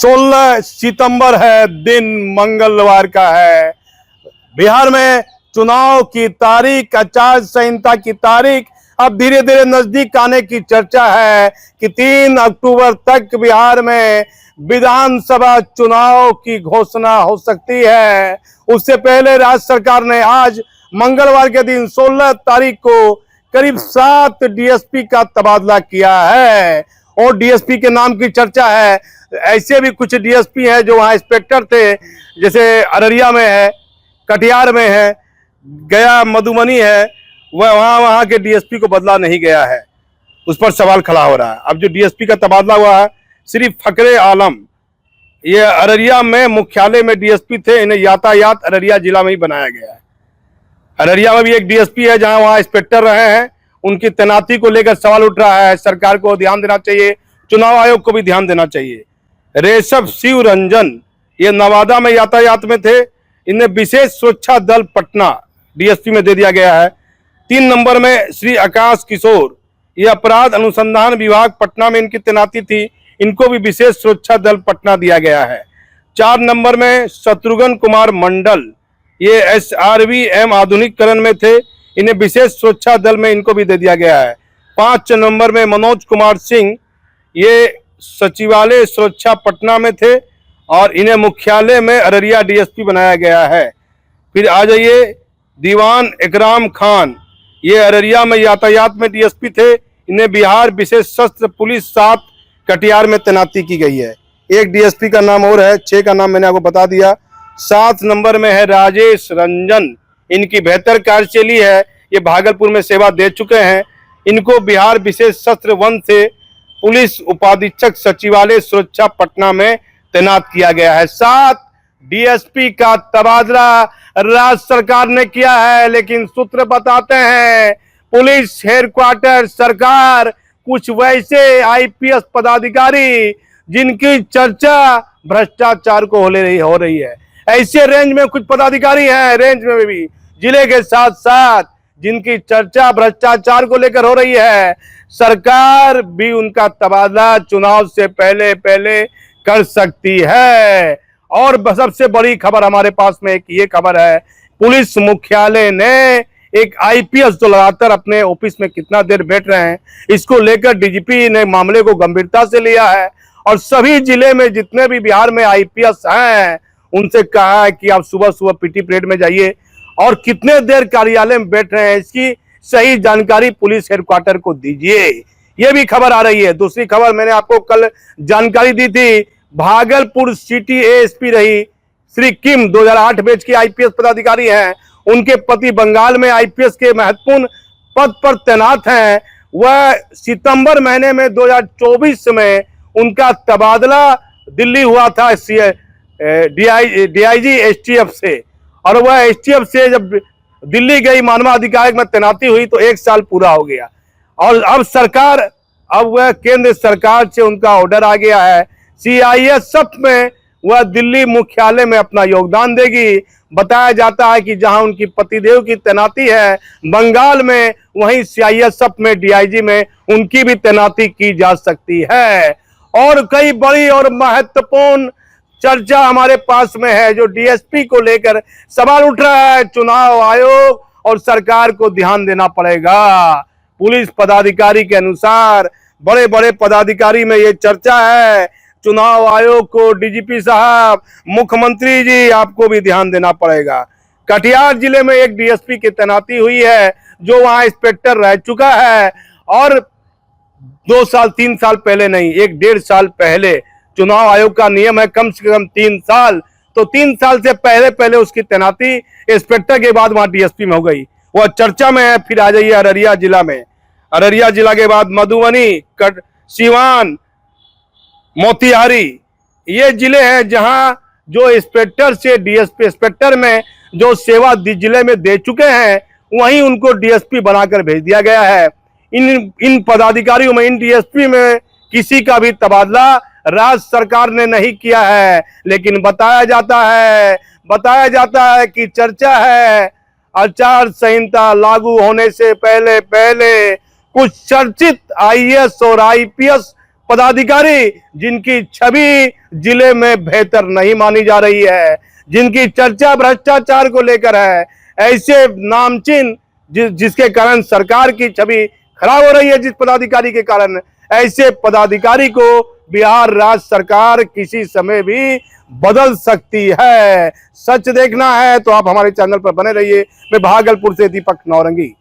16 सितंबर है, दिन मंगलवार का है। बिहार में चुनाव की तारीख, आचार संहिता की तारीख अब धीरे धीरे नजदीक आने की चर्चा है कि 3 अक्टूबर तक बिहार में विधानसभा चुनाव की घोषणा हो सकती है। उससे पहले राज्य सरकार ने आज मंगलवार के दिन 16 तारीख को करीब 7 डीएसपी का तबादला किया है और डीएसपी के नाम की चर्चा है। ऐसे भी कुछ डीएसपी हैं जो वहां इंस्पेक्टर थे, जैसे अररिया में है, कटिहार में है, गया मधुबनी है, वह वहां के डीएसपी को बदला नहीं गया है। उस पर सवाल खड़ा हो रहा है। अब जो डीएसपी का तबादला हुआ है, श्री फकरे आलम, ये अररिया में मुख्यालय में डीएसपी थे, इन्हें यातायात अररिया जिला में ही बनाया गया है। अररिया में भी एक डीएसपी है जहां वहां इंस्पेक्टर रहे हैं, उनकी तैनाती को लेकर सवाल उठ रहा है। सरकार को ध्यान देना चाहिए, चुनाव आयोग को भी ध्यान देना चाहिए। रेशव शिव रंजन, ये नवादा में यातायात में थे, इन्हें विशेष सुरक्षा दल पटना डीएसपी में दे दिया गया है। 3 नंबर में श्री आकाश किशोर, ये अपराध अनुसंधान विभाग पटना में इनकी तैनाती थी, इनको भी विशेष सुरक्षा दल पटना दिया गया है। 4 नंबर में शत्रुघ्न कुमार मंडल, ये SRVM आधुनिकीकरण में थे, इन्हें विशेष सुरक्षा दल में इनको भी दे दिया गया है। 5 नंबर में मनोज कुमार सिंह, ये सचिवालय सुरक्षा पटना में थे और इन्हें मुख्यालय में अररिया डीएसपी बनाया गया है। फिर आ जाइए दीवान इकराम खान, ये अररिया में यातायात में डीएसपी थे, इन्हें बिहार विशेष सशस्त्र पुलिस 7 कटिहार में तैनाती की गई है। एक डीएसपी का नाम और है, 6 का नाम मैंने आपको बता दिया। 7 नंबर में है राजेश रंजन, इनकी बेहतर कार्यशैली है, ये भागलपुर में सेवा दे चुके हैं, इनको बिहार विशेष सशस्त्र वन से पुलिस उपाधीक्षक सचिवालय सुरक्षा पटना में तैनात किया गया है। 7 डीएसपी का तबादला राज्य सरकार ने किया है, लेकिन सूत्र बताते हैं पुलिस हेडक्वार्टर सरकार कुछ वैसे आईपीएस पदाधिकारी जिनकी चर्चा भ्रष्टाचार को हो रही है, ऐसे रेंज में कुछ पदाधिकारी हैं, रेंज में भी जिले के साथ साथ जिनकी चर्चा भ्रष्टाचार को लेकर हो रही है। सरकार भी उनका तबादला चुनाव से पहले कर सकती है। और सबसे बड़ी खबर हमारे पास में एक ये खबर है, पुलिस मुख्यालय ने एक आईपीएस जो लगातार अपने ऑफिस में कितना देर बैठ रहे हैं, इसको लेकर डीजीपी ने मामले को गंभीरता से लिया है और सभी जिले में जितने भी बिहार में आईपीएस हैं उनसे कहा है कि आप सुबह सुबह पीटी परेड में जाइए और कितने देर कार्यालय में बैठ रहे हैं इसकी सही जानकारी पुलिस हेडक्वार्टर को दीजिए। ये भी खबर आ रही है। दूसरी खबर मैंने आपको कल जानकारी दी थी, भागलपुर सिटी एएसपी रही श्री किम 2008 बैच की आईपीएस पदाधिकारी हैं, उनके पति बंगाल में आईपीएस के महत्वपूर्ण पद पर तैनात हैं। वह सितंबर महीने में 2024 में उनका तबादला दिल्ली हुआ था डीआईजी एसटीएफ से, और वह एसटीएफ से जब दिल्ली गई मानवाधिकार में तैनाती हुई तो 1 साल पूरा हो गया और अब वह केंद्र सरकार से उनका ऑर्डर आ गया है, सीआईएसएफ में वह दिल्ली मुख्यालय में अपना योगदान देगी। बताया जाता है कि जहां उनकी पतिदेव की तैनाती है बंगाल में, वहीं सीआईएसएफ में डीआईजी में उनकी भी तैनाती की जा सकती है। और कई बड़ी और महत्वपूर्ण चर्चा हमारे पास में है जो डीएसपी को लेकर सवाल उठ रहा है। चुनाव आयोग और सरकार को ध्यान देना पड़ेगा। पुलिस पदाधिकारी के अनुसार बड़े बड़े पदाधिकारी में ये चर्चा है, चुनाव आयोग को, डीजीपी साहब, मुख्यमंत्री जी, आपको भी ध्यान देना पड़ेगा। कटिहार जिले में एक डीएसपी की तैनाती हुई है जो वहां इंस्पेक्टर रह चुका है और 2 साल 3 साल पहले नहीं, 1-1.5 साल पहले चुनाव आयोग का नियम है कम से कम 3 साल, तो 3 साल से पहले उसकी तैनाती इंस्पेक्टर के बाद वहां डीएसपी में हो गई, वह चर्चा में है। फिर आ जाइए अररिया जिला में, अररिया जिला के बाद मधुबनी, सिवान, मोतिहारी, ये जिले हैं जहां जो इंस्पेक्टर से डीएसपी इंस्पेक्टर में जो सेवा जिले में दे चुके हैं वहीं उनको डीएसपी बनाकर भेज दिया गया है। इन पदाधिकारियों में, इन डीएसपी में किसी का भी तबादला राज्य सरकार ने नहीं किया है, लेकिन बताया जाता है कि चर्चा है आचार संहिता लागू होने से पहले कुछ चर्चित आईएएस और आईपीएस पदाधिकारी जिनकी छवि जिले में बेहतर नहीं मानी जा रही है, जिनकी चर्चा भ्रष्टाचार को लेकर है, ऐसे नामचीन जिसके कारण सरकार की छवि खराब हो रही है, जिस पदाधिकारी के कारण, ऐसे पदाधिकारी को बिहार राज्य सरकार किसी समय भी बदल सकती है। सच देखना है तो आप हमारे चैनल पर बने रहिए। मैं भागलपुर से दीपक नौरंगी।